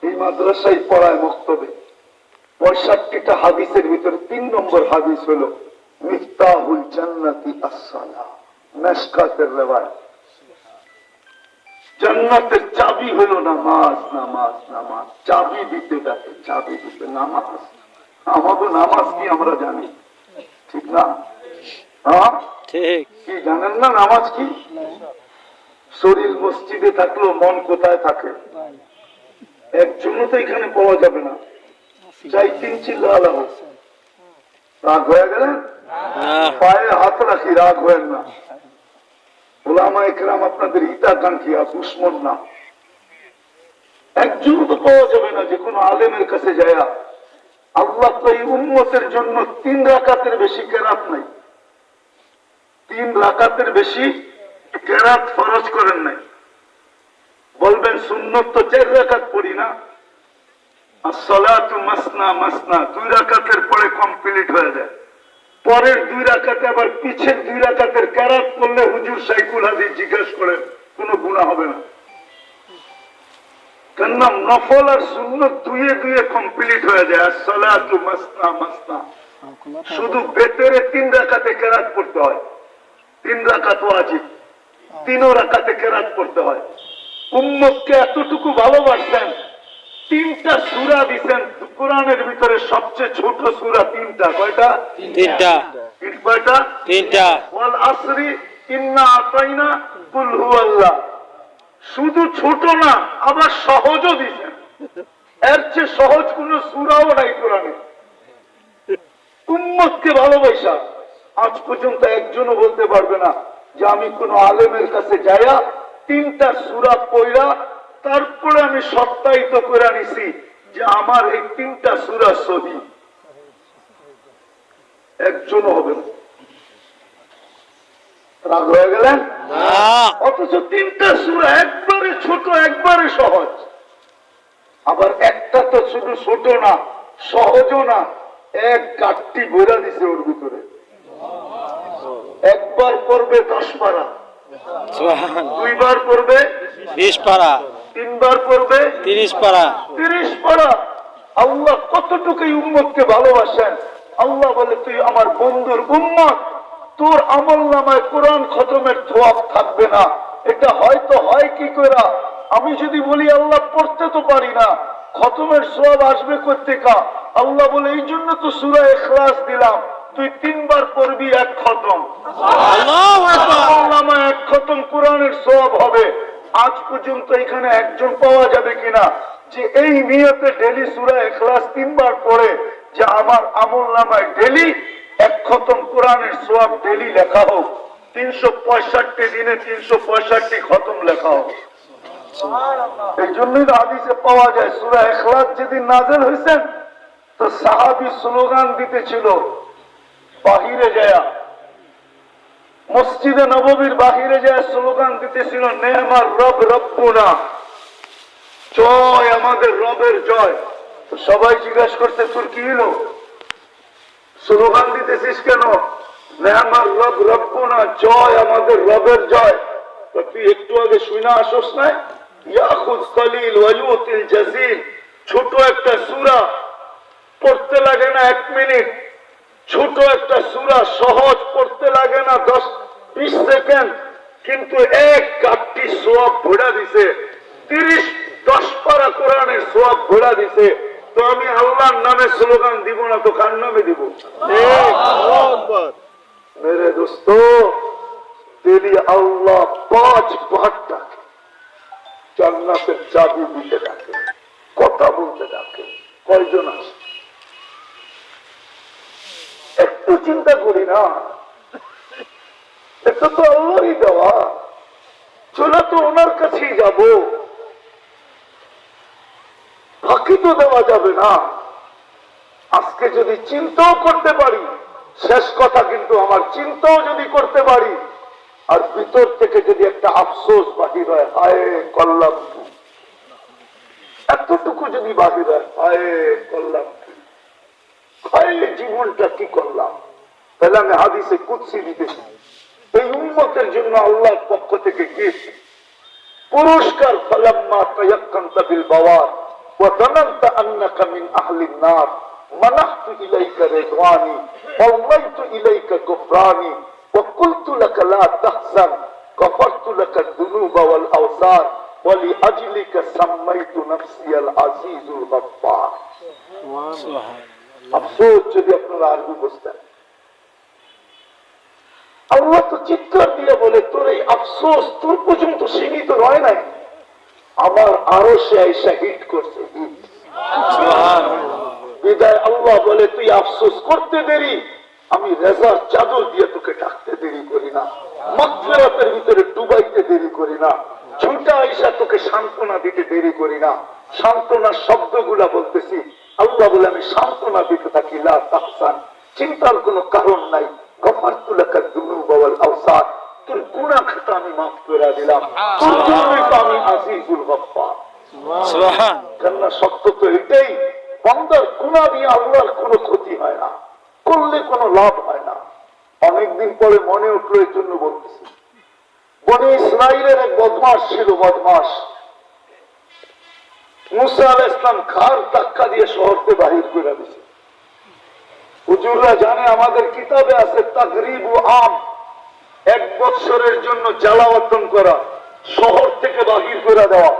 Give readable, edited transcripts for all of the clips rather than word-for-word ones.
এই মাদ্রাসায় পড়ায় মক্তবে 65টা হাদিসের ভিতরে 3 নম্বর হাদিস হলো মিফতাহুল জান্নাতি আস-সালাহ, মিশকাতের রিওয়ায়াত। জান্নাতের চাবি হলো নামাজ, নামাজ, নামাজ। চাবি দিতে ডাকে, চাবি দিতে নামাজ। আমাদের নামাজ কি আমরা জানি? ঠিক না? হ্যাঁ ঠিক। কি জানেন না নামাজ কি? শরীর মসজিদে থাকলেও মন কোথায় থাকে? একজনও তো এখানে পাওয়া যাবে না। চাই 3 চিল্লা আলাহ। রাগ হয়ে গেলেন? পায়ে হাত রাখি, রাগ হয়েন না। ওলামা ইকরাম আপনাদের হিতাকাঙ্ক্ষী, দুশ্মন না। একজনও তো পাওয়া যাবে না যে কোনো আলেমের কাছে যায় আল্লাহ তো এই উম্মতের জন্য 3 রাকাতের বেশি কেরাত নাই। 3 রাকাতের বেশি কেরাত ফরজ করেন নাই। বলবেন সুন্নত তো 4 রাকাত পড়ি না। আসসালাতু মাসনা মাসনা, 2 রাকাতের পরে কমপ্লিট হয়ে যায়। পরের 2 রাকাতে আবার পিছের 2 রাকাতের কেরাত করলে হুজুর শাইখুল হাদিস জিজ্ঞেস করে কোনো গুনাহ হবে না। কেননা নফল আর সুন্নত 2 কমপ্লিট হয়ে যায়। আসসালাতু মাসনা মাসনা, শুধু বেতরে 3 রাকাতে কেরাত পড়তে হয়। 3 রাকাত ওয়াজিব, 3 রাকাতে কেরাত পড়তে হয়। উম্মতকে এতটুকু ভালোবাসেন, 3টা সূরা দিবেন কোরআনের ভিতরে। সবচেয়ে ছোট সূরা 3টা। কয়টা? 3টা। কয়টা? 3টা। ওয়াল আসরি ইন্না আতাইনা কুল হুয়াল্লাহ। শুধু ছোট না, আবার সহজও দিবেন। এর চেয়ে সহজ কোন সূরাও নাই কোরআনে। উম্মতকে ভালোবাসা আজ পর্যন্ত একজনও বলতে পারবে না যে আমি কোন আলেমের কাছে যাইয়া 3টা সূরা পড়া তারপরে আমি সত্যায়িত করে নিছি যে আমার এই 3টা সূরা সহি। একজনও হবে না। রাগ হয়ে গেলেন? অথচ 3টা সূরা একবারে ছোট, একবারে সহজ। আবার একটা তো শুধু ছোট না, সহজও না, এক গাঁটটি ভরা দিছে ওর ভিতরে। একবার পড়বে 10 পারা, 2 বার পড়বে 20 পারা, 3 বার পড়বে 30 পারা। 30 পারা। আল্লাহ কতটুকু উম্মতকে ভালোবাসেন। আল্লাহ বলে তুই আমার বন্ধুর উম্মত, তোর আমলনামায় কোরআন খতমের থোয়াব থাকবে না। এটা হয়তো হয় কি করে? আমি যদি বলি আল্লাহ পড়তে তো পারি না, খতমের সওয়াব আসবে কোত্থেকে? আল্লাহ বলে এই জন্য তো সূরা ইখলাস দিলাম, তুই 3 বার পড়বি 1 খতম। আল্লাহু আকবার। আমলনামায় 1 খতম কোরআনের সওয়াব হবে। আজ পর্যন্ত এখানে একজন পাওয়া যাবে কিনা যে এই নিয়তে ডেলি সূরা ইখলাস 3 বার পড়ে যে আমার আমলনামায় ডেলি 1 খতম কোরআনের সওয়াব ডেলি লেখা হোক। 365 দিনে 365 খতম লেখা হোক। এই জন্যই তো হাদিসে পাওয়া যায় সূরা ইখলাস যেদিন নাযিল হয়েছে তো সাহাবী স্লোগান দিতেছিল বাহিরে যায়, মসজিদে নববীর বাহিরে যায় স্লোগান দিতেছিল নেমার রব রব্বুনা, জয় আমাদের রবের জয়। তো সবাই জিজ্ঞাসা করতে তোর কি হলো, স্লোগান দিতেছিস কেন? নেমার রব রব্বুনা, জয় আমাদের রবের জয়। তো তুই একটু আগে শুনা আসোস নাই ইয়াখুজ কলিল ওয়ায়ুতিল জাজিল, ছোট একটা সূরা, পড়তে লাগে না 1 মিনিট। ছোট একটা সূরা, সহজ, পড়তে লাগে না 10-20 সেকেন্ড, কিন্তু এক গাঁটটি সওয়াব ভরা দিছে। 10 পারা কোরআনের সওয়াব ভরা দিছে। তো আমি আল্লাহর নামে স্লোগান দিব না তো কার নামে দিব? মেরে দোস্ত, তেলি আল্লাহ 5 বার ডাকে, জান্নাতের চাবি দিতে ডাকে, কথা বলতে ডাকে। কয়জন আছে? একটু চিন্তা করি না, এটা তো আল্লাহরই দেওয়া, চলে তো ওনার কাছেই যাব, ফাঁকি তো দেওয়া যাবে না। আজকে যদি চিন্তাও করতে পারি, শেষ কথা কিন্তু আমার চিন্তাও যদি করতে পারি আর ভিতর থেকে যদি একটা আফসোস বাহির হয়, হায় করলাম কি, এতটুকু যদি বাহির হয়, হায় করলাম কি, হায় জীবনটা কি করলাম, তাহলে আমি হাদিসে কুদসি দিতেছি। এই উম্মতের জন্য আল্লাহর পক্ষ থেকে গিফট, পুরস্কার ফালাম্মা তায়াক্কানতা বিল বাওয়ার ওয়া যানানতা আন্নাকা মিন আহলিন নার মানাহতু ইলাইকা রিদওয়ানি ওয়াল্লাইতু ইলাইকা গুফরানি ওয়া কুলতু লাকা লা তাহজান গফারতু লাকা যুনুবা ওয়াল আওসার ওয়া লিআজলিকা সাম্মাইতু নাফসিয়াল আজিজুল গফফার। আফসোস যদি আপনারা আরবি বুঝতেন। আল্লাহ তো চিৎকার দিয়ে বলে তোর এই আফসোস তোর পর্যন্ত সীমিত রয় নাই, আমার আরো সে আইসা হিট করছে। বিদায় আল্লাহ বলে তুই আফসোস করতে দেরি, আমি রেজার চাদর দিয়ে তোকে ডাকতে দেরি করি না, মাগফিরাতের ভিতরে ডুবাইতে দেরি করি না, ঝুঁটা আইসা তোকে সান্ত্বনা দিতে দেরি করি না। সান্ত্বনার শব্দগুলা বলতেছি, আল্লাহ বলে আমি সান্ত্বনা দিতে থাকি, লা তাহজান, চিন্তার কোনো কারণ নাই, গফারতু লাকা যুনুবা ওয়াল আওসার, তোর গুনাহ খাতা আমি মাফ করে দিলাম, তোর জন্যই তো আমি আজিজুল গফফার। সুবহান। কেননা সত্য তো এটাই, বান্দার গুনাহ দিয়ে আল্লাহর কোনো ক্ষতি হয় না, করলে কোনো লাভ হয় না। অনেকদিন পরে মনে উঠলো এই জন্য বলতেছি, বনি ইসরাইলের এক বদমাস ছিল, বদমাস। মুসা আলাইহিস সালাম ঘাড় ধাক্কা দিয়ে শহরতে বাহির করে দিয়েছে। হুজুররা জানে, আমাদের কিতাবে আছে তাগরিবু আম, 1 বছরের জন্য জ্বালাওয়াতন করা, শহর থেকে বাহির করে দেওয়া।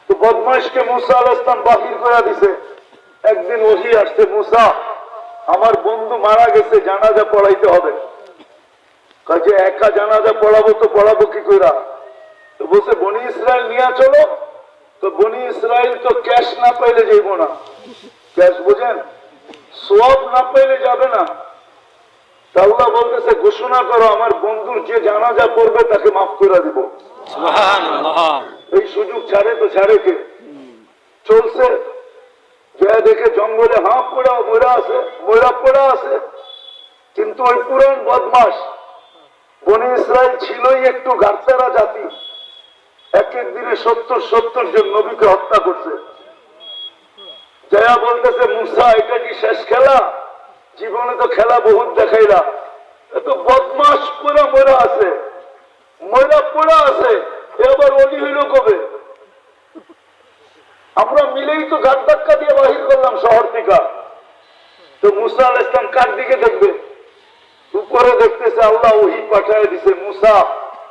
তো বদমাইশকে মুসা আলাইহিস সালাম বাহির করে দিছে। একদিন ওহী আসছে, মুসা আমার বন্ধু মারা গেছে, জানাজা পড়াইতে হবে। কাজে একা জানাজা পড়াবো তো পড়াবো কি কইরা? তো বলছে বনি ইসরাইল নিয়ে চলো। তো বনি ইসরাইল তো ক্যাশ না পাইলে যাইব না, ক্যাশ বুঝেন, সওয়াব না পাইলে যাবে না। আল্লাহ বলতেছে ঘোষণা করো আমার বন্ধুর যে জানাজা পড়বে তাকে মাফ করে দিব। সুবহানাল্লাহ। এই সুযোগ ছাড়ে তো ছাড়ে কে? চলছে যা দেখে জঙ্গলে হাঁপ পড়া মরা আছে, মরা পড়া আছে। কিন্তু ওই পুরান বদমাস বনি ইসরাইল ছিলই একটু গাছারা জাতি, এক এক দিনে 70 জন নবীকে হত্যা করছে। জয়া বলতেছে মুসা এটা কি শেষ খেলা? জীবনে তো খেলা বহুত দেখাইলা, এত বদমাস পুরা মরা আছে, মরা পড়া আছে, এবার অলি হইল কবে? আমরা মিলেই তো ঘাট ধাক্কা দিয়ে বাহির করলাম শহর থেকে। তো মুসা আলাইহিস সালাম কার দিকে দেখবে? উপরে দেখতেছে আল্লাহ ওহী পাঠায় দিছে, মুসা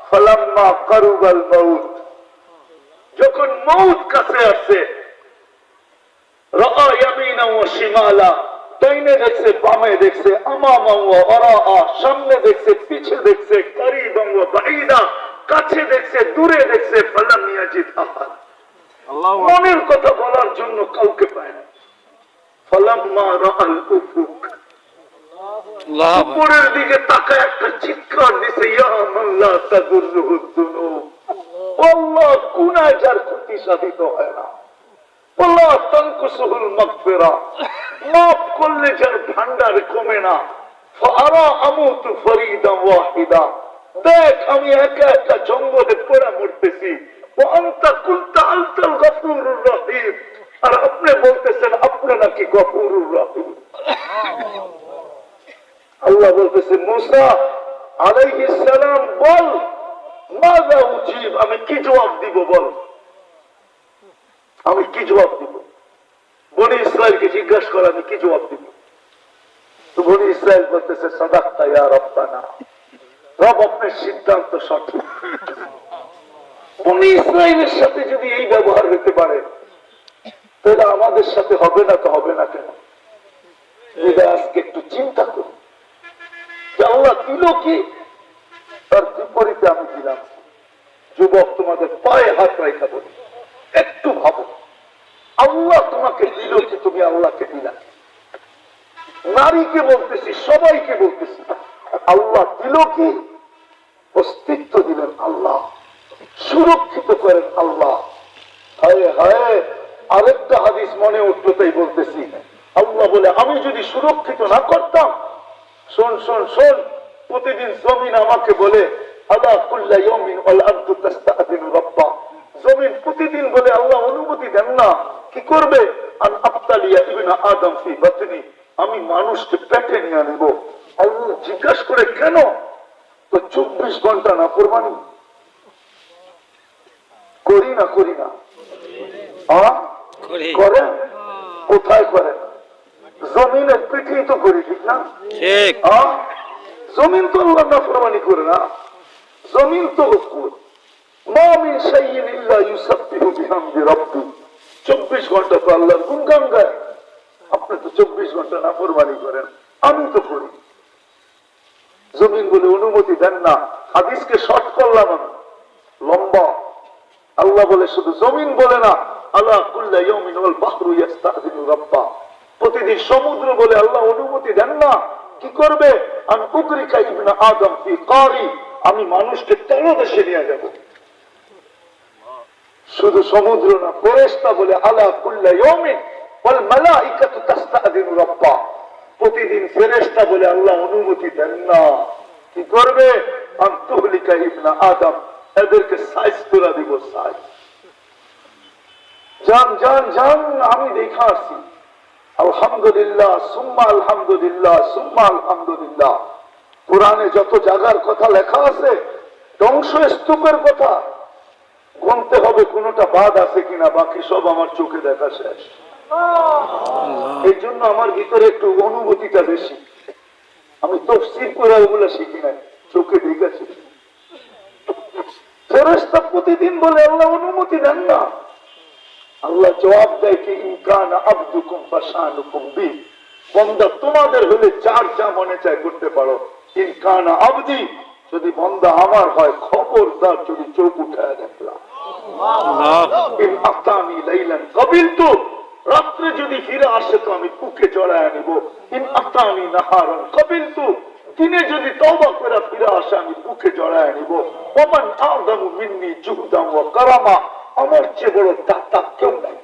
ফালাম্মা কারুবাল মাউত, যখন মউত কাছে আসছে, রাআ ইয়ামিনা ওয়া শিমালা, ডাইনে দেখছে বামে দেখছে, আমামা ওয়া ওয়ারাআ, সামনে দেখছে পিছে দেখছে, কারীবান ওয়া বাঈদা, কাছে দেখছে দূরে দেখছে, ফালাম ইয়াজিদ আহাদ, মনের কথা বলার জন্য কাউকে পায় না। ফালাম্মা রাআল উফুক, উপরের দিকে তাকায় একটা চিৎকার দিছে, ইয়া মান লা তাদুররুহু যুনুব, আল্লাহ গুনাহ যার ক্ষতি সাধিত হয় না, আল্লাহ তানকুসুল মাগফিরা, মাফ করলে যার ভান্ডার কমে না, ফাআরা আমুতু ফরিদান ওয়াহিদা, দেখ আমি একা একা জঙ্গলে পড়ে মরতেছি, ওয়া আনতা কুলতা আনতাল গফুরুর রহিম, আর আপনি বলতেছেন আপনি নাকি গফুরুর রহিম। আল্লাহ বলতেছে মুসা আলাইহিস সালাম বল, মাযা উজিব, আমি কি জবাব দিব বল, আমি কি জবাব দিব? বনি ইসরাইলকে জিজ্ঞাসা করা আমি কি জবাব দিব? তো বনি ইসরাইল বলতেছে সাদাকতা ইয়া রব্বানা, রব আপনার সিদ্ধান্ত সঠিক। বনি ইসরাইলের সাথে যদি এই ব্যবহার হতে পারে তাহলে আমাদের সাথে হবে না তো হবে না কেন? আজকে একটু চিন্তা করুন, আল্লাহ দিল কি, তার বিপরীতে আমি দিলাম। যুবক তোমাদের পায়ে হাত রাখা বলি, একটু ভাবো, আল্লাহ তোমাকে দিল কি, তুমি আল্লাহকে দিলা? নারীকে বলতেছি, সবাইকে বলতেছি, আল্লাহ দিল কি? অস্তিত্ব দিলেন আল্লাহ, সুরক্ষিত করেন আল্লাহ। হায় হায়, আরেকটা হাদিস মনে উঠলো তাই বলতেছি। আল্লাহ বলে আমি যদি সুরক্ষিত না করতাম, শোন শোন শোন, প্রতিদিন জমিন আমাকে বলে আল্লাহ কুল্লা ইয়াউমিন ওয়াল আরদু তাস্তাযিনু রাব্বা, জমিন প্রতিদিন বলে আল্লাহ অনুমতি দেন না, কি করবে? আন আবতালিয়া ইবনা আদম ফি বাতনি, আমি মানুষকে পেটে নিয়ে নেব। আল্লাহ জিজ্ঞাসা করে কেন? তো 24 ঘন্টা না কুরবানি, করি না করি না? করি। করেন? কোথায় করেন? জমিনের পিঠেই তো করি, ঠিক না? ঠিক। জমিন তো আল্লাহ নাফরমানি করে না, জমিন তো হুকুর। মা মিন শাইইন ইল্লা ইউসাব্বিহু বিহামদি রাব্বি। 24 ঘন্টা তো আল্লাহর গুণগান গায়। আপনি তো 24 ঘন্টা নাফরমানি করেন, আমি তো করি। জমিন বলে অনুমতি দেন না। হাদিসকে শর্ট করলাম আমি, লম্বা। আল্লাহ বলে শুধু জমিন বলে না, আলা কুল্লা ইয়াউমিন ওয়াল বাহরু ইস্তাযিনু রাব্বা। প্রতিদিন সমুদ্র বলে আল্লাহ অনুমতি দেন না। কি করবে? আন উকরিকা ইবনে আদম ফি কারি। আমি মানুষকে তলদেশে নিয়ে যাব। শুধু সমুদ্র না, ফেরেশতা বলে আলা কুল্লা ইয়াউমিন ওয়াল মালাইকাতু তাস্তাযিনু রাব্বা। প্রতিদিন ফেরেশতা বলে আল্লাহ অনুমতি দেন না। কি করবে? আন তুহলিকা ইবনে আদম। এদেরকে সাইজ করে দিব, সাইজ। জান জান জান, আমি দেখা আসি। আলহামদুলিল্লাহ সুম্মা আলহামদুলিল্লাহ সুম্মা আলহামদুলিল্লাহ। কোরআনে যত জায়গার কথা লেখা আছে, ধ্বংস স্তূপের কথা, গুনতে হবে কোনটা বাদ আছে কিনা, বাকি সব আমার চোখে দেখা শেষ। এই জন্য আমার ভিতরে একটু অনুভূতিটা বেশি। আমি তাফসীর করে ওগুলো শিখি নাই, চোখে দেখেছি। ফেরেশতা প্রতিদিন বলে আল্লাহ অনুমতি দেন না। আল্লাহ জবাব দেয় কি ইনকানা আবদুকুম ফাশানুকুম বি। বান্দা তোমাদের হলে চার যা মনে চায় করতে পারো। ইনকানা আবদি, যদি বান্দা আমার হয়, খবরদার যদি চোখ উঠায় দেখলাম। ইন আতানি লাইলান কাবিলতু, রাত্রে যদি ফিরে আসে তো আমি বুকে জড়ায় নিব। ইন আতানি নাহারান কাবিলতু, দিনে যদি তওবা করে ফিরে আসে আমি বুকে জড়ায় নিব। ওমান আযমু মিন্নি জুহদান ওয়া কারামা, আমার চেয়ে বড় দাতা কেউ নাই।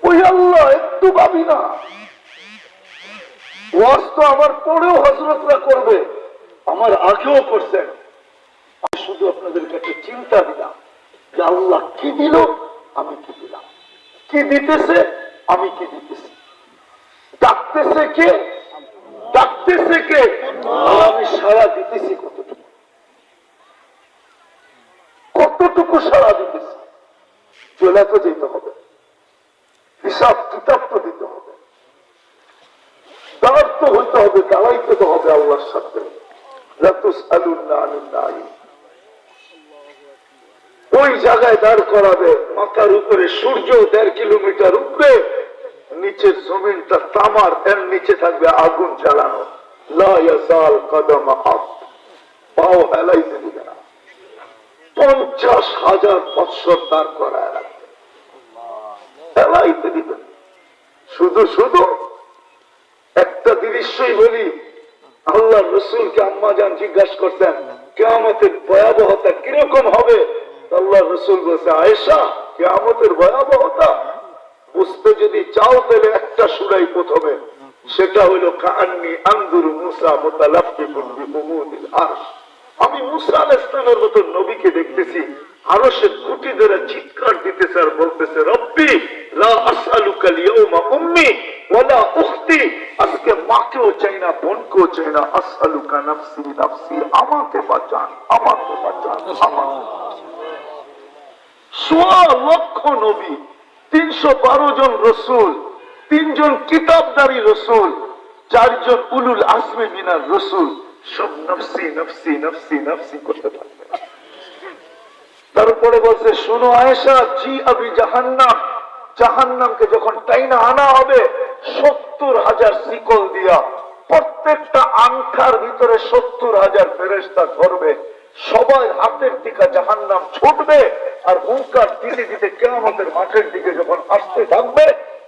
ওই আল্লাহ একটু ভাবি না। ওয়াজ তো আমার পরেও হযরতরা করবে, আমার আগেও করছেন। আমি শুধু আপনাদের কাছে চিন্তা দিলাম যে আল্লাহ কি দিল, আমি কি দিলাম, কি দিতেছে, আমি কি দিতেছি, ডাকতেছে কে, ডাকতেছে কে, আর আমি সাড়া দিতেছি কতটুকু, কতটুকু সাড়া দিতেছি। চলে তো যেতে হবে, হিসাব কিতাব তো দিতে হবে, দাঁড় তো হইতে হবে, দাঁড়াইতে তো হবে আল্লাহর সাথে। ওই জায়গায় দাঁড় করাবে, মাথার উপরে সূর্য 1.5 কিলোমিটার উপরে, নিচের জমিনটা তামার, এর নিচে থাকবে আগুন জ্বালানো। লা ইয়াজাল কদম আবদ, পাও হেলাইতে দিবে না। 50,000 বৎসর দাঁড় করায় রাখবে, হেলাইতে দিবে। শুধু শুধু একটা দৃশ্যই বলি, আল্লাহ রসুলকে আম্মাজান জিজ্ঞাসা করতেন কিয়ামতের ভয়াবহতা কিরকম হবে। আল্লাহ রসুল বলছে, আয়েশা, কিয়ামতের ভয়াবহতা বুঝতে যদি চাও তাহলে একটা সূরাই প্রথমে, সেটা হইল কাআন্নী আনজুরু মুসা মুতালাফফিকুন বিহুমুদিল আরশ। আমি মুসা আলাইহিস সালামের মতো নবীকে দেখতেছি, আরশের খুঁটি ধরে চিৎকার দিতেছে আর বলতেছে, রব্বি লা আসআলুকা আল-ইয়াওমা উম্মি ওয়ালা উখতি। আজকে মাকেও চাই না, বোনকেও চাই না। আসআলুকা নাফসি নাফসি, আমাকে বাঁচান, আমাকে বাঁচান, আমাকে। 1.5 লক্ষ নবী, 312 জন রসুল, 3 জন কিতাবদারী রসুল, 4 জন উলুল আজমি মিনার রসুল, সব নফসি নফসি নফসি নফসি করতে পারবে। তারপরে বলছে, শোনো আয়েশা, জি আবি জাহান্নাম, জাহান্নামকে যখন টাইনা আনা হবে 70,000 শিকল দিয়া, প্রত্যেকটা আংখার ভিতরে 70,000 ফেরেশতা ধরবে, সবাই হাতের দিকে জাহান্নাম ছুটবে, আর হুঙ্কার দিতে দিতে কিয়ামতের মাঠের দিকে যখন আসতে থাকবে,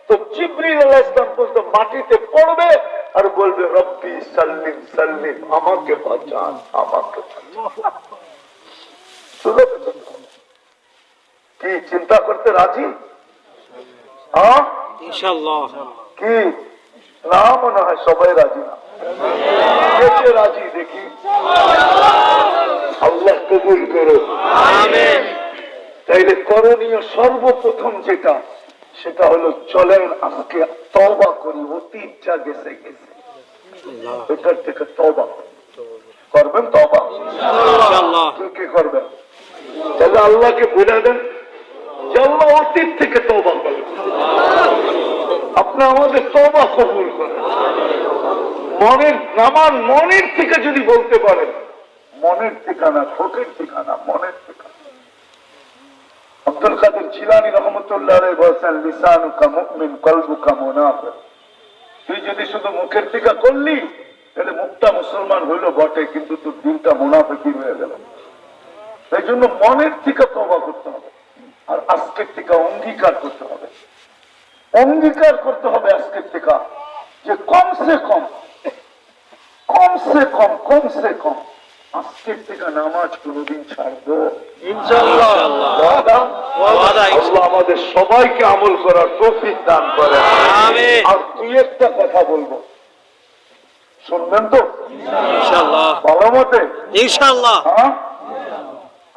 তো জিবরিল আলাইহিস সালাম বলতে মাটিতে পড়বে আর বলবে, রব্বি সাল্লিম সাল্লিম, আমাকে বাঁচান, আমাকে বাঁচান। কি চিন্তা করতে রাজি? হ্যাঁ ইনশাআল্লাহ। কি না, মনে হয় সবাই রাজি না। কে রাজি দেখি? আল্লাহ কবুল করো, আমিন। তাইলে করণীয় সর্বপ্রথম যেটা, সেটা হলো চলেন আজকে তওবা করি। অতীত যা গেছে গেছে, এটার থেকে তওবা করবেন। তওবা ইনশাআল্লাহ। কি করবেন? তাহলে আল্লাহকে বলে দেন যে আল্লাহ অতীত থেকে তওবা করেন, আপনি আমাদের তওবা কবুল করেন। মনের থেকে যদি বলতে পারেন, মনের ঠিকানা, ঠোঁটের ঠিকানা, মনের ঠিকানা। আব্দুল কাদের জিলানী রহমতুল্লাহ আলাইহি বলেছেন, লিসানুকা মুমিন কলবুকা মুনাফিক। তুই যদি শুধু মুখের টিকা করলি তাহলে মুখটা মুসলমান হইলো বটে, কিন্তু তোর দিলটা মুনাফিকি হয়ে গেল। এই জন্য মনের থেকে তওবা করতে হবে, আর আজকের থেকে অঙ্গীকার করতে হবে। অঙ্গীকার করতে হবে আজকের থেকে যে কমসে কম আজকের থেকে নামাজ কোনদিন ছাড়বো ইনশাআল্লাহ। আল্লাহ আমাদের সবাইকে আমল করার তৌফিক দান করে। আমিন। আর তুই একটা কথা বলবো, শুনবেন তো ইনশাআল্লাহ, ভালো মতে? ইনশাআল্লাহ। হ্যাঁ,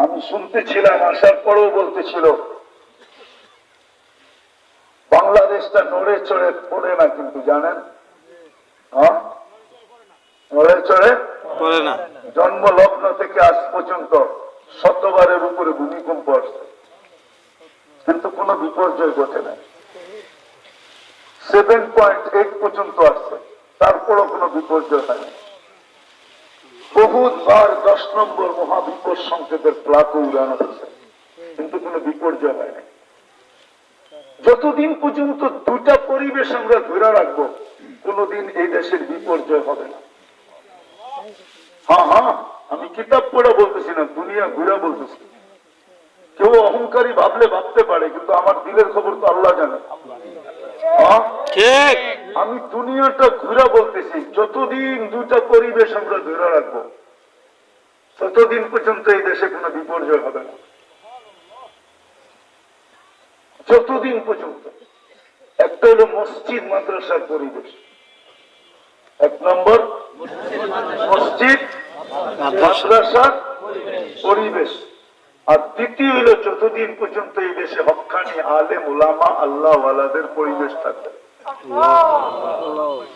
আমি শুনতেছিলাম, আসার পরেও বলতেছিল বাংলাদেশটা নড়ে চড়ে পড়ে না, কিন্তু জানেন? হ্যাঁ, নড়ে চড়ে পড়ে না। জন্ম লগ্ন থেকে আজ পর্যন্ত 100বারের উপরে ভূমিকম্প আসছে, কিন্তু কোন বিপর্যয় ঘটে নাই। 7.8 পর্যন্ত আসছে, তারপরও কোন বিপর্যয় হয় না। বহুতবার 10 নম্বর মহাবিপদ সংকেতের প্লাকও উড়ানো হয়েছে, কিন্তু কোন বিপর্যয় হয় না। যতদিন পর্যন্ত দুটা পরিবেশ আমরা ধরে রাখবো, কোনদিন এই দেশের বিপর্যয় হবে না। হ্যাঁ, আমি কিতাব পড়া বলতেছি না, দুনিয়া ঘুরা বলতেছি। কেউ অহংকারী ভাবলে ভাবতে পারে, কিন্তু আমার দিলের খবর তো আল্লাহ জানে। ঠিক। আমি দুনিয়াটা ঘুরা বলতেছি, যতদিন দুটা পরিবেশ আমরা ধরে রাখবো ততদিন পর্যন্ত এই দেশে কোনো বিপর্যয় হবে না। যতদিন পর্যন্ত একটা হলো মসজিদ মাদ্রাসার পরিবেশ, 1 নম্বর মসজিদ মাদ্রাসার পরিবেশ, আর দ্বিতীয় হলো যতদিন পর্যন্ত এই দেশে হক্কানি আলেম উলামা আল্লাহ ওয়ালাদের পরিবেশ থাকবে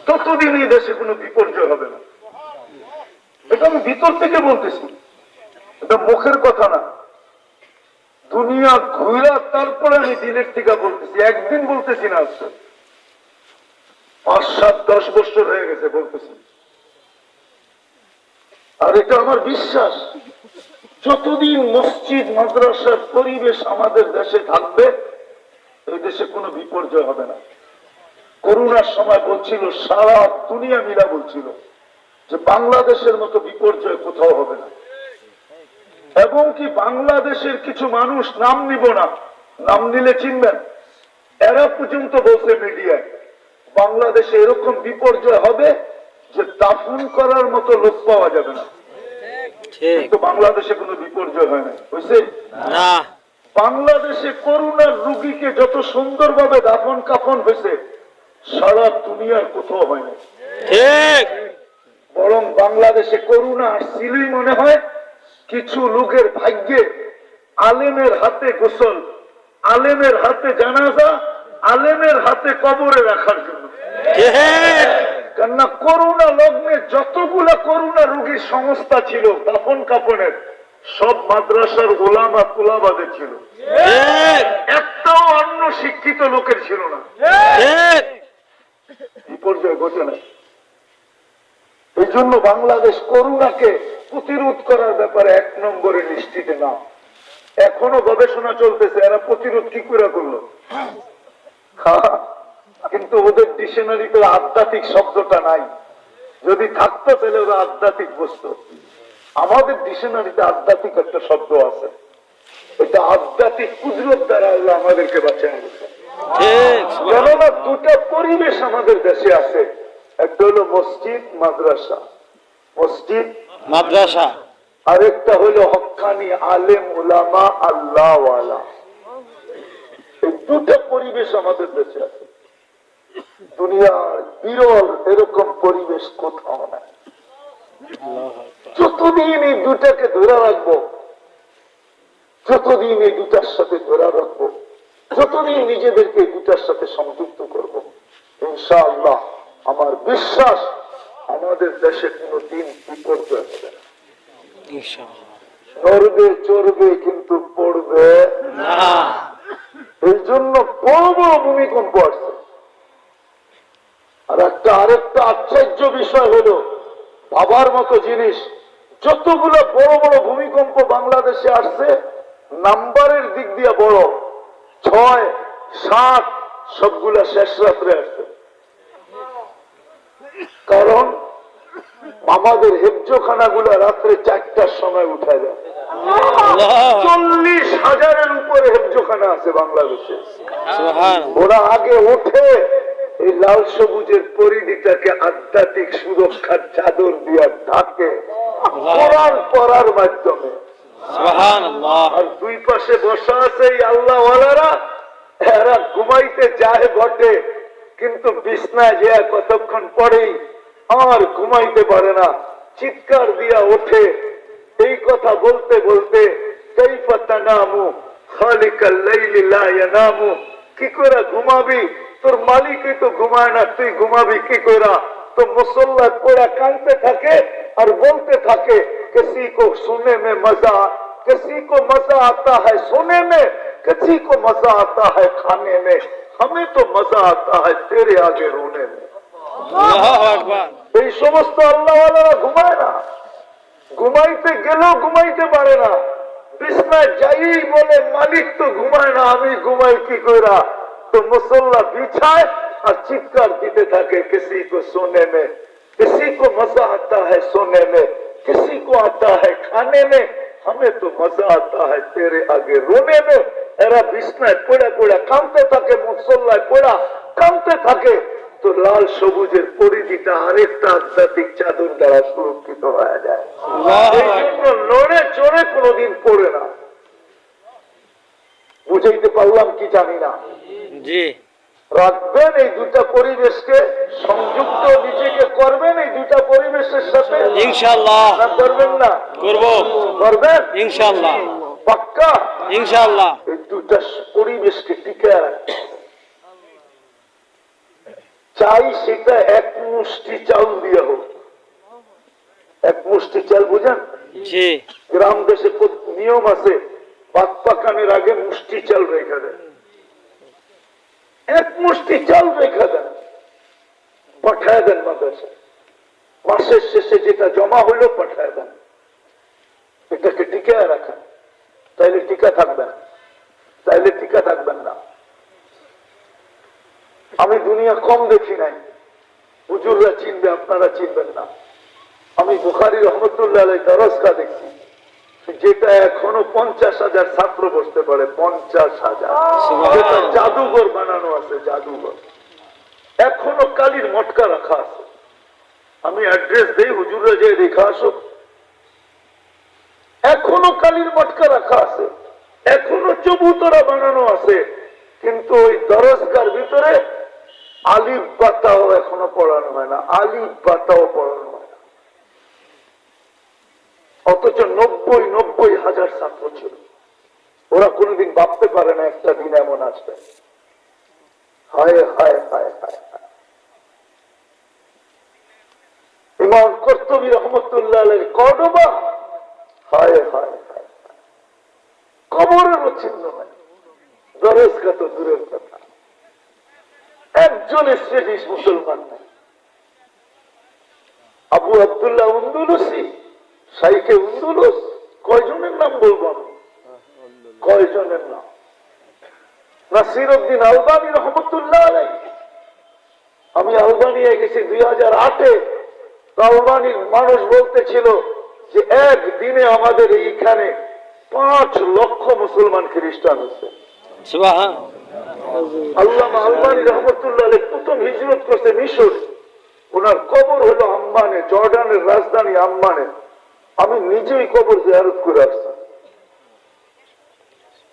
ততদিন এই দেশে কোনো বিপর্যয় হবে না। এটা আমি ভিতর থেকে বলতেছি, এটা মুখের কথা না। দুনিয়া ঘুরা তারপরে আমি দিনের থেকে বলতেছি, একদিন বলতেছি না, আজকে 5, 7, 10 বছর হয়ে গেছে বলতেছি। আর এটা আমার বিশ্বাস, যতদিন মসজিদ মাদ্রাসার পরিবেশ আমাদের দেশে থাকবে এই দেশে কোনো বিপর্যয় হবে না। করোনার সময় বলছিল, সারা দুনিয়া মিলা বলছিল যে বাংলাদেশের মতো বিপর্যয় কোথাও হবে না, এবং কি বাংলাদেশের কিছু মানুষ নাম নিব না, নাম নিলে চিনবেন, এরা পর্যন্ত বলছে মিডিয়ায় বাংলাদেশে এরকম বিপর্যয় হবে যে দাফন করার মতো লোক পাওয়া যাবে না। কিন্তু বাংলাদেশে কোনো বিপর্যয় হয় না, বুঝছে না। বাংলাদেশে করোনার রোগীকে যত সুন্দরভাবে দাফন কাফন হয়েছে সারা দুনিয়ার কোথাও হয় না। ঠিক। বরং বাংলাদেশে করোনা আসছিলই মনে হয় কিছু লোকের ভাগ্যে, আলেমের হাতে গোসল, আলেমের হাতে জানাজা, আলেমের হাতে কবরে রাখার জন্য। কেননা করোনা লগ্নে যতগুলা করোনা রোগীর সংস্থা ছিল দাফন কাফনের, সব মাদ্রাসার ওলামা তুলাবাদের ছিল, একটাও অন্য শিক্ষিত লোকের ছিল না। বিপর্যয় ঘটে না। এই জন্য বাংলাদেশ করোনাকে প্রতিরোধ করার ব্যাপারে 1 নম্বরে নিশ্চিত না। এখনো গবেষণা চলতেছে, এরা প্রতিরোধ কি করে করলো, কিন্তু ওদের ডিকশনারিতে আধ্যাত্মিক শব্দটা নাই। যদি থাকতো তাহলে ওরা আধ্যাত্মিক বুঝতো। আমাদের ডিকশনারিতে আধ্যাত্মিক একটা শব্দ আছে, এটা আধ্যাত্মিক কুদরত দ্বারা আল্লাহ আমাদেরকে বাঁচায় গেছে। কেননা দুটা পরিবেশ আমাদের দেশে আছে, একটা হলো মসজিদ মাদ্রাসা, মসজিদ মাদ্রাসা, আরেকটা হলো হক্কানি আলেম উলামা আল্লাহ ওয়ালা। এই দুটা পরিবেশ আমাদের দেশে আছে। দুনিয়ার বিরল এরকম পরিবেশ কোথাও না। যতদিন এই দুটাকে ধরে রাখবো, যতদিন এই দুটার সাথে ধরে রাখবো, যতদিন নিজেদেরকে এই দুটার সাথে সংযুক্ত করবো, ইনশাআল্লাহ আমার বিশ্বাস আমাদের দেশে কোনো দিন বিপর্যয় হবে না। ধরবে চড়বে কিন্তু পড়বে না। এই জন্য বড় বড় ভূমিকম্প আসছে। আর আরেকটা আশ্চর্য বিষয় হলো, ভাবার মতো জিনিস, যতগুলো বড় বড় ভূমিকম্প বাংলাদেশে আসছে নাম্বারের দিক দিয়ে বড়, 6, 7 সবগুলা শেষ রাত্রে আসছে। কারণ আমাদের হেফজোখানাগুলা রাত্রে 4টার সময় উঠে যায়। আল্লাহ 40,000-এর উপরে হেফজোখানা আছে বাংলাদেশে। সুবহান। ওরা আগে উঠে এই লাল সবুজের পরিধিটাকে আধ্যাত্মিক সুরক্ষার চাদর দিয়ে ঢাকে কোরআন পড়ার মাধ্যমে। সুবহানাল্লাহ। আর দুই পাশে বসা আছে এই আল্লাহওয়ালারা, এরা ঘুমাইতে যায় বটে, কিন্তু বিছনায় যে কতক্ষণ পরেই আর ঘুমাইতে পারে না, চিৎকার দিয়া ওঠে। এই কথা বলতে বলতে কাইফা তানামু খালিকাল লাইলি লা ইয়ানামু, কি করে ঘুমাবি, তোর মালিকই তো ঘুমায় না, তুই ঘুমাবি কি করে? তো মুসল্লা পড়া কাঁদতে থাকে আর বলতে থাকে, किसी को सुनने में मजा, किसी को मजा आता है सोने में, किसी को मजा आता है खाने में, हमें तो मजा आता है तेरे आगे रोने में। আল্লাহু আকবার। এই সমস্ত আল্লাহওয়ালারা ঘুমায় না, ঘুমাইতে গেলেও ঘুমাইতে পারে না, বিছনায় যাই বলে মালিক তো ঘুমায় না, আমি ঘুমাই কি কইরা? তো মুসল্লা বিছায় আর চিৎকার দিতে থাকে, किसी को सोने में, किसी को मजा आता है सोने में, किसी को आता है खाने में, हमें तो मजा आता है तेरे आगे रोने में। এরা বিছনায় পড়ে পড়ে কাঁদতে থাকে, মুসল্লায় পড়া কাঁদতে থাকে, তো লাল সবুজের পরিধিটা আরেকটা আধ্যাত্মিক চাদর দ্বারা সুরক্ষিত হয়ে যায়। এই জন্য লড়ে চড়ে কোনোদিন পড়ে না। বুঝাইতে পারলাম কি জানি না। জি। রাখবেন এই দুটা পরিবেশকে সংযুক্ত, নিজেকে করবেন এই দুটা পরিবেশের সাথে, ইনশাআল্লাহ। না করবেন না? করব করবেন ইনশাআল্লাহ। পাক্কা? ইনশাআল্লাহ। এই দুটা পরিবেশকে টিকে রাখতে চাই, সেটা এক মুষ্টি চাল দিয়ে হোক। এক মুষ্টি চাল বুঝেন? জি। গ্রাম দেশে নিয়ম আছে, ভাত পাকানোর আগে মুষ্টি চাল রেখে দেন, এক মুষ্টি চাল রেখে দেন, পাঠায় দেন মাদ্রাসা, মাসের শেষে যেটা জমা হইলো পাঠায় দেন। এটাকে টিকে রাখেন, তাইলে টিকা থাকবেন, তাইলে টিকা থাকবেন না। আমি দুনিয়া কম দেখি নাই, হুজুররা চিনবে, আপনারা চিনবেন না। আমি বুখারী রহমতুল্লাহ আলাইহি দরজগা দেখছি, যেটা এখনো 50,000 ছাত্র বসতে পারে, 50,000। যেটা জাদুঘর বানানো আছে, জাদুঘর। এখনো কালির মটকা রাখা আছে। আমি অ্যাড্রেস দেই, হুজুররা যে দেখা আসুক। এখনো কালির মটকা রাখা আছে, এখনো চবুতরা বানানো আছে, কিন্তু ওই দরজগার ভিতরে আলিফ বাতাও এখনো পড়ানো হয় না, আলিফ বাতাও পড়ানো হয় না। অথচ 90,000 ছাত্র ছিল। ওরা কোনোদিন ভাবতে পারে না একটা দিন এমন আসবে। হায় হায় হায় হায় হায়। ইমাম কর্তুবী রহমতুল্লাহ আলাইহি কর্ডোবা, হায় হায় হায়, কবরেরও চিহ্ন নাই, দরজগা তো দূরের কথা, একজন স্টেডিশ মুসলমান নাই। আবু আব্দুল্লাহ উন্দুলুসি, শাইখে উন্দুলুস, কয়জনের নাম বলবো আমি? কয়জনের নাম? নাসিরউদ্দিন আলবানী রহমতুল্লাহ আলাইহি। আমি আলবানিয়া গেছি 2008-এ। আলবানির মানুষ বলতেছিল যে একদিনে আমাদের এইখানে 5 লক্ষ মুসলমান খ্রিস্টান হচ্ছে। সুবহান। আল্লামা আলবানী রহমতুল্লাহ আলাইহি প্রথম হিজরত করছে মিশর। ওনার কবর হলো আম্মানে, জর্ডানের রাজধানী আম্মানে। আমি নিজেই কবর জিয়ারত করে আসছি।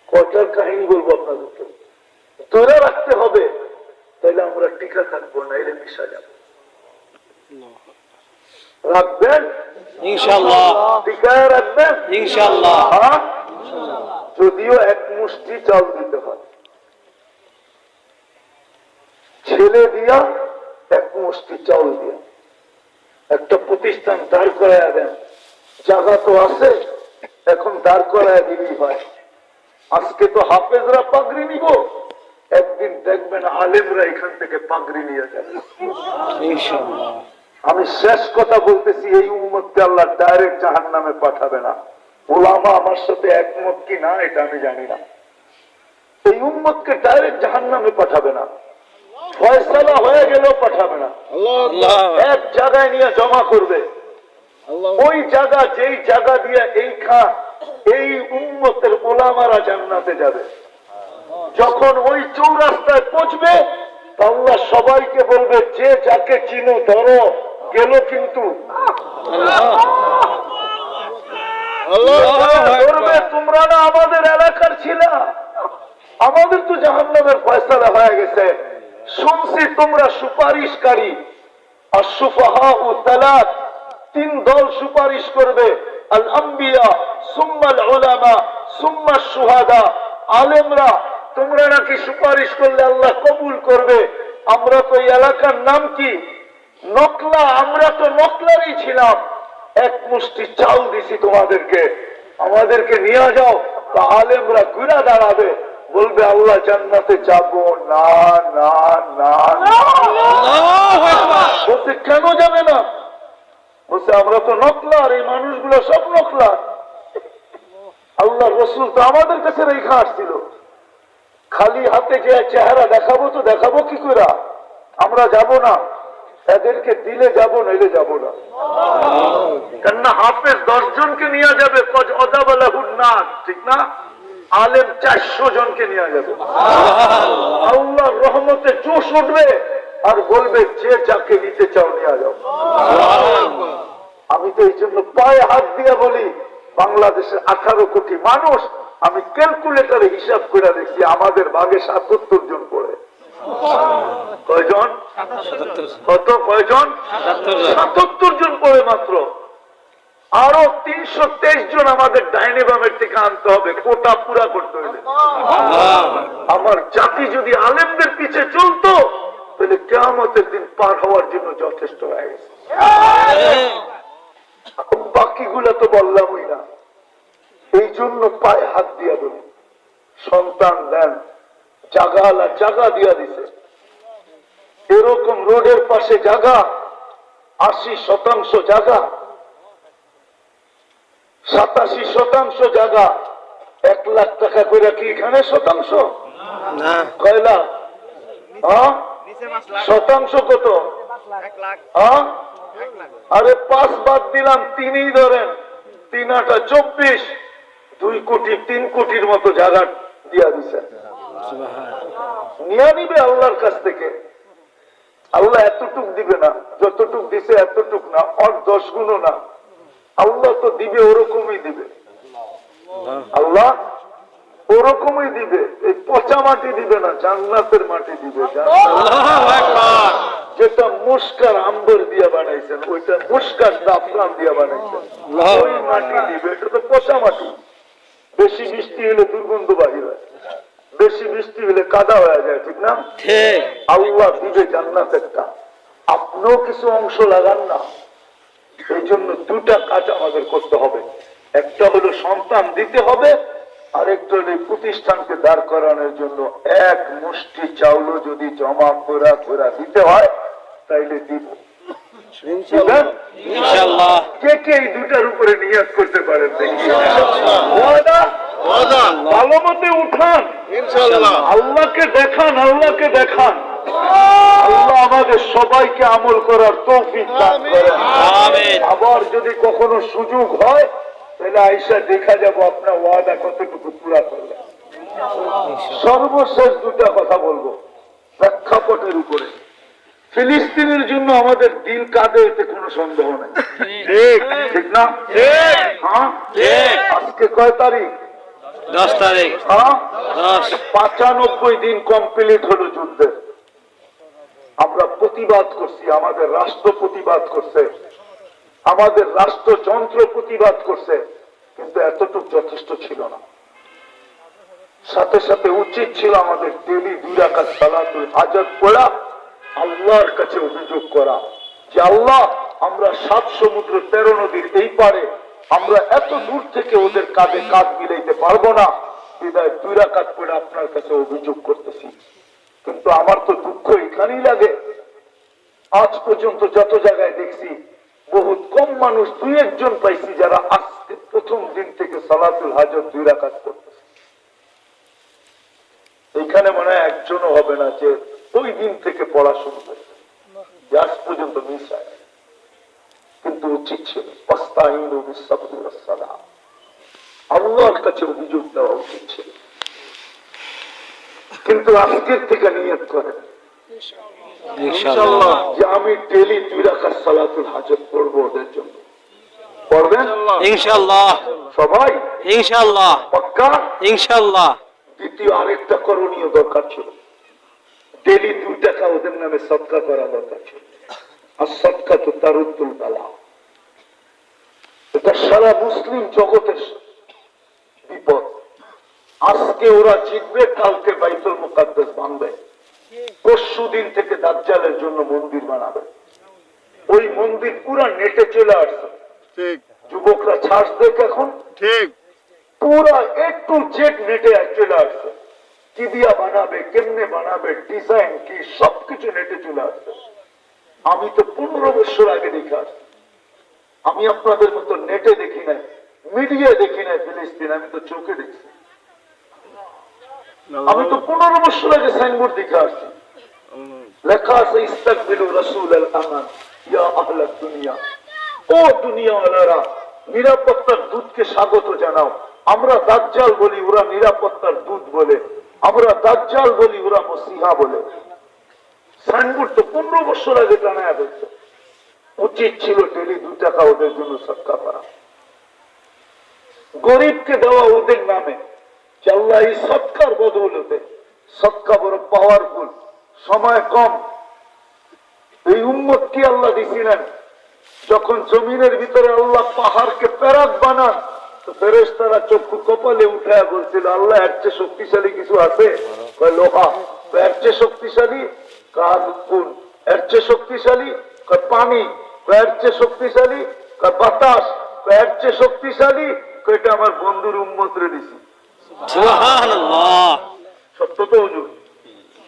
কয়টার কাহিনী বলবো আপনাদেরকে, ধরে রাখতে হবে, তাইলে আমরা টিকা থাকবো, না এলে মিশা যাবো। রাখবেন ইনশাআল্লাহ। টিকায় রাখবেন ইনশাআল্লাহ। হ্যাঁ? যদিও এক মুষ্টি চাল দিতে হয়, ছেলে দিয়া এক মুষ্টি চাউল দিয়া একটা প্রতিষ্ঠান দাঁড় করাইয়া দেন। জায়গা তো আছে, এখন দাঁড় করায় দিলেই হয়। আজকে তো হাফেজরা পাগড়ি নিব, একদিন দেখবেন আলেমরা এখান থেকে পাগড়ি নিয়ে যাবে ইনশাআল্লাহ। আমি শেষ কথা বলতেছি, এই উম্মতকে আল্লাহ ডাইরেক্ট জাহান্নামে পাঠাবে না। ওলামা আমার সাথে একমত কি না এটা আমি জানি না। এই উম্মতকে ডাইরেক্ট জাহান্নামে পাঠাবে না, ফয়সালা হয়ে গেলেও পাঠাবে না। আল্লাহ এক জায়গায় নিয়ে জমা করবে, ওই জায়গা যেই জায়গা দিয়ে এই উম্মতের ওলামারা জান্নাতে যাবে। যখন ওই চৌরাস্তায় পৌঁছবে, আল্লাহ সবাইকে বলবে যে যাকে চিনো ধরো, গেল কিন্তু ধরবে, তোমরা না আমাদের এলাকার ছিল, আমাদের তো জাহান্নামের ফয়সালা হয়ে গেছে। শুনছি তোমরা সুপারিশকারী, আর সুফাহা ও তালাত, তিন দল সুপারিশ করবে, আল আম্বিয়া সুম্মাল উলামা সুম্মা শুহাদা। আলেমরা তোমরা নাকি সুপারিশ করলে আল্লাহ কবুল করবে। আমরা তো এই এলাকার নাম কি নকলা, আমরা তো নকলারই ছিলাম। এক মুষ্টি চাল দিছি তোমাদেরকে, আমাদেরকে নিয়ে যাও। তা আলেমরা ঘুরে দাঁড়াবে, বলবে আল্লাহ জান্নাতে যাব না না না। বলছে কেন যাবে না? বলছে আমরা তো নকলার, এই মানুষগুলো সব নকলার। আল্লাহ রসুল তো আমাদের কাছে রেখা আসছিল, খালি হাতে যে চেহারা দেখাবো তো দেখাবো কি করে? আমরা যাব না, এদেরকে দিলে যাব, নইলে যাব না। কেননা হাফেজ 10 জনকে নিয়ে যাবে, ঠিক না? আলেম 400 জনকে নিয়ে যাবে। আল্লাহর রহমতে জোশ উঠবে আর বলবে যে যাকে নিতে চাও নিয়ে যাও। আমি তো এই জন্য পায়ে হাত দিয়ে বলি, বাংলাদেশের 18 কোটি মানুষ, আমি ক্যালকুলেটারে হিসাব করে দেখছি আমাদের ভাগে 77 জন পড়ে। কয়জন? কত? কয়জন? 77 জন পড়ে মাত্র। আরো 323 জন আমাদের ডাইনে বামের থেকে আনতে হবে, কোটা পুরা করতে হইলে। আমার জাতি যদি আলেমদের পিছে চলতো, তাহলে কিয়ামতের দিন পার হওয়ার জন্য যথেষ্ট হয়ে গেছে। বাকিগুলো তো বললামই না। এই জন্য পায়ে হাত দিয়া বলি, সন্তান দেন, জাগালা জাগা দিয়া দিছে। এরকম রোডের পাশে জায়গা 80% জায়গা, 87% জায়গা। 1 লাখ টাকা করে কি এখানে শতাংশ? না, কয় লাখ? শতাংশ কত? আরে 5 বাদ দিলাম, 3ই ধরেন, 3 আটা 24, 2 কোটি 3 কোটির মতো জায়গা দিয়া দিছে। নিয়ে নিবে আল্লাহর কাছ থেকে। আল্লাহ এতটুক দিবে না, যতটুক দিছে এতটুক না, আর 10 গুণও না। আল্লাহ তো দিবে ওরকমই দিবে, আল্লাহ ওরকমই দিবে। এই পচা মাটি দিবে না, জান্নাতের মাটি দিবে। যেটা মুস্কার আম্বর দিয়া বানাইছেন, ওইটা মুস্কার জাফরান দিয়া বানাইছেন, ওই মাটি দিবে। এটা তো পচা মাটি। বেশি বৃষ্টি হলে দুর্গন্ধ বাহির হয়, বেশি বৃষ্টি হলে কাদা হয়ে যায়, ঠিক না? আল্লাহ দিবে জান্নাত একটা, আপনিও কিছু অংশ লাগান না। এই জন্য 2টা কাজ আমাদের করতে হবে। একটা হলো সন্তান দিতে হবে, আরেকটা হলো প্রতিষ্ঠানকে দাঁড় করানোর জন্য 1 মুষ্টি চাউল যদি জমা করে দিতে হয়, তাইলে দিব। ইনশাআল্লাহ। কে কে এই 2টার উপরে নিয়ত করতে পারেন? দেখি ভালো মতে উঠান, আল্লাহকে দেখান, আল্লাহকে দেখান। আল্লাহ আমাদের সবাইকে আমল করার তৌফিক দান করেন। আবার যদি কখনো সুযোগ হয়, তাহলে আয়েশা দেখা যাব আপনার ওয়াদা কতটুকু পুরা করলেন। সর্বশেষ 2টা কথা বলবো প্রেক্ষাপটের উপরে। ফিলিস্তিনের জন্য আমাদের দিল কাঁদে, এতে কোনো সন্দেহ নেই, ঠিক না? হ্যাঁ, আজকে কয় তারিখ? 10 তারিখ। 95 দিন কমপ্লিট হলো যুদ্ধের। আমরা প্রতিবাদ করছি, আমাদের রাষ্ট্র প্রতিবাদ করছে, আমাদের রাষ্ট্রযন্ত্র প্রতিবাদ করছে, কিন্তু এতটুকু যথেষ্ট ছিল না। সাথে সাথে উচিত ছিল আমাদের ডেলি 2 রাকাত সালাতুল হাজাত পড়া, আল্লাহর কাছে অভিযোগ করা যে আল্লাহ, আমরা 7 সমুদ্র 13 নদীর এই পারে আমরা এত দূর থেকে ওদের কাঁধে কাঁধ মিলাইতে পারবো না, বিদায় 2 রাকাত পড়ে আপনার কাছে অভিযোগ করতেছি। কিন্তু আমার তো দুঃখ এখানেই লাগে, আজ পর্যন্ত যত জায়গায় দেখছি বহুত কম মানুষ, 2-1 জন পাইছি যারা আজকে প্রথম দিন থেকে সালাতুল হাজত 2 রাকাত করতেছে। এখানে মনে হয় একজনও হবে না যে ওই দিন থেকে পড়া শুরু করেছে, আজ পর্যন্ত মিস হয়। কিন্তু উচিত ছিল ওয়াস্তাইনু বিস-সাবরি ওয়াস-সালাহ, আল্লাহর কাছে অভিযোগ দেওয়া উচিত ছিল। কিন্তু আজকের থেকে নিয়ত করেন ইনশাআল্লাহ যে আমি ডেইলি 2 রাকাত সালাতুল হাজত পড়বো ওদের জন্য। পড়বেন ইনশাআল্লাহ সবাই? ইনশাআল্লাহ পাক্কা? ইনশাআল্লাহ। দ্বিতীয় আরেকটা করণীয় দরকার ছিল, ডেইলি 2 টাকা ওদের নামে সদকা করা দরকার ছিল। আর সদকা তো তারুদ্দুল বালা, এটা সারা মুসলিম জগতের বিপদ। আজকে ওরা জিতবে, কালকে বাইতুল মুকাদ্দাস ভাঙবে, পরশু দিন থেকে দাজ্জালের জন্য মন্দির বানাবে। ওই মন্দির পুরা নেটে চলে আসছে, ঠিক যুবকরা ছাড় দেখ এখন, ঠিক পুরা A to Z নেটে চলে আসছে। কি দিয়া বানাবে, কেমনে বানাবে, ডিজাইন কি, সবকিছু নেটে চলে আসছে। আমি তো 15 বছর আগে দেখে আসছি। আমি আপনাদের মতো নেটে দেখি নাই, মিডিয়ায় দেখি নাই ফিলিস্তিন, আমি তো চোখে দেখছি। আমি তো 15 বছর আগে সাইনবোর্ড দেখে আসছি, লেখা আছে ইস্তাকবিলু রাসূলাল আমান ইয়া আহলাদ দুনিয়া, ও দুনিয়াওয়ালারা নিরাপত্তার দূতকে স্বাগত জানাও। আমরা দাজ্জাল বলি, ওরা নিরাপত্তার দূত বলে। আমরা দাজ্জাল বলি, ওরা মসিহা বলে। সাইনবোর্ড তো 15 বছর আগে টানায় হয়েছে। উচিত ছিল ডেলি 2 টাকা ওদের জন্য সদকা করা, গরিবকে দেওয়া ওদের নামে। আল্লাহ এই সদকার বদৌলতে, সদকা বড় পাওয়ারফুল, সময় কম। এই উম্মতকে আল্লাহ দিছিলেন, যখন জমিনের ভিতরে আল্লাহ পাহাড়কে প্যারাক বানান, তো ফেরেশতারা চক্ষু কপালে উঠায় বলছিল, আল্লাহ এর চেয়ে শক্তিশালী কিছু আছে? কয় লোহা। এর চেয়ে শক্তিশালী? কাজ কোন? এর চেয়ে শক্তিশালী? কয় পানি। এর চেয়ে শক্তিশালী? কয় বাতাস। এর চেয়ে শক্তিশালী? এটা আমার বন্ধুর উম্মতরে দিছি। সুবহানাল্লাহ। সত্য তো হুজুর?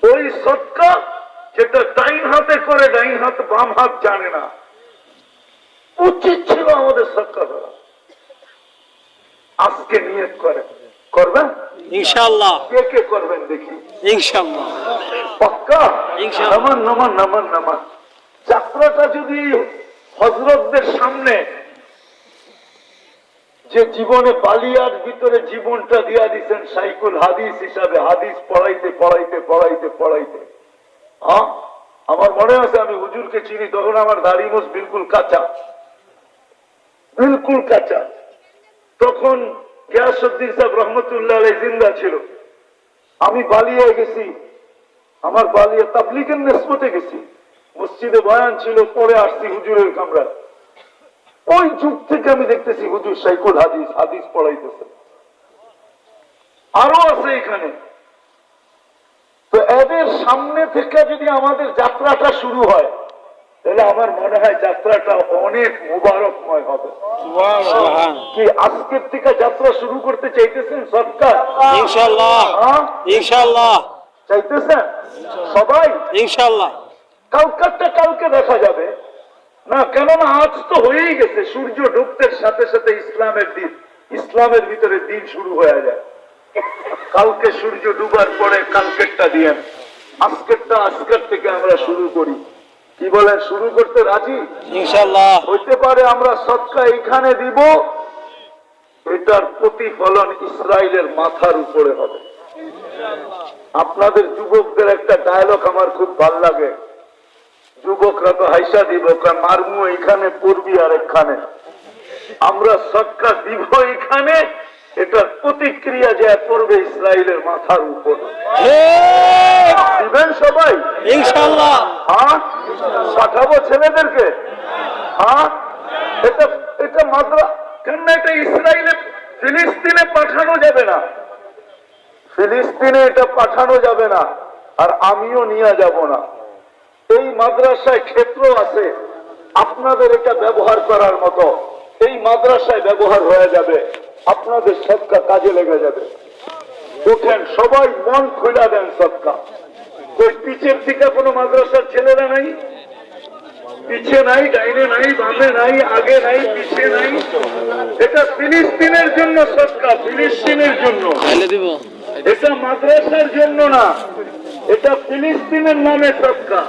ওই সদকা যেটা ডাইন হাতে করে, ডাইন হাত বাম হাত জানে না, উচিত ছিল আমাদের সদকা করা। আজকে নিয়ত করেন, করবেন ইনশাআল্লাহ। কে কে করবেন দেখি? ইনশাআল্লাহ পাক্কা? ইনশাআল্লাহ। নামান নামান নামান নামান। যাত্রাটা যদি হযরতদের সামনে, যে জীবনে বালিয়ার ভিতরে জীবনটা দিয়া দিচ্ছেন শাইখুল হাদিস হিসাবে, হাদিস পড়াইতে পড়াইতে পড়াইতে পড়াইতে, হ্যাঁ আমার মনে আছে আমি হুজুরকে চিনি, তখন আমার দাড়ি মোছ বিলকুল কাঁচা, বিলকুল কাঁচা। তখন গিয়াসউদ্দিন সাহেব রহমতুল্লাহ আলাইহি জিন্দা ছিল। আমি বালিয়ায় গেছি, আমার বালিয়া তাবলীগের নিসবতে গেছি, মসজিদে বয়ান ছিল, পরে আসছি হুজুরের কামরা। ওই যুগ থেকে আমি দেখতেছি হুজুর শাইখুল হাদিস, হাদিস পড়াইতেছে। আরো আছে এখানে। তো এদের সামনে থেকে যদি আমাদের যাত্রাটা শুরু হয়, তাহলে আমার মনে হয় যাত্রাটা অনেক মুবারকময় হবে। সুবহান। কি আজকের থেকে যাত্রা শুরু করতে চাইতেছেন সরকার? ইনশাআল্লাহ ইনশাআল্লাহ চাইতেছেন সবাই? ইনশাআল্লাহ। কালকাটা কালকে দেখা যাবে না, কেননা আজ তো হয়েই গেছে। সূর্য ডুবতে সাথে সাথে ইসলামের দিন, ইসলামের ভিতরে দিন শুরু হয়ে যায়। কালকে সূর্য ডুবার পরে কালকেরটা দিয়েন, আজকেরটা আজকের থেকে আমরা শুরু করি। কি বলেন, শুরু করতে রাজি? ইনশাআল্লাহ। হইতে পারে আমরা সদকা এখানে দিব, এটার প্রতিফলন ইসরায়েলের মাথার উপরে হবে। আপনাদের যুবকদের একটা ডায়লগ আমার খুব ভাল লাগে। যুবকরা তো হাইসা দিব, মারমু এখানে পড়বি আর এখানে। আমরা সদকা দিব এখানে, এটার প্রতিক্রিয়া যায় পড়বে ইসরায়েলের মাথার উপর। দিবেন সবাই? ইনশাআল্লাহ। হ্যাঁ, পাঠাবো ছেলেদেরকে। হ্যাঁ, এটা এটা মাদ্রা কেন, এটা ইসরায়েলে ফিলিস্তিনে পাঠানো যাবে না, ফিলিস্তিনে এটা পাঠানো যাবে না, আর আমিও নিয়ে যাব না। এই মাদ্রাসায় ক্ষেত্র আছে আপনাদের এটা ব্যবহার করার মতো। এই মাদ্রাসায় ব্যবহার হয়ে যাবে, আপনাদের সদকা কাজে লেগে যাবে। উঠেন সবাই, মন খুলে দেন সদকা। ওই পিছের দিকে কোনো মাদ্রাসার ছেলেরা নাই, পিছে নাই, ডাইনে নাই, বামে নাই, আগে নাই, পিছে নাই। এটা ফিলিস্তিনের জন্য সদকা, ফিলিস্তিনের জন্য। এটা মাদ্রাসার জন্য না, এটা ফিলিস্তিনের নামে সদকা।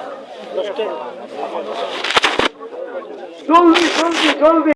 জলদি জলদি জলদি।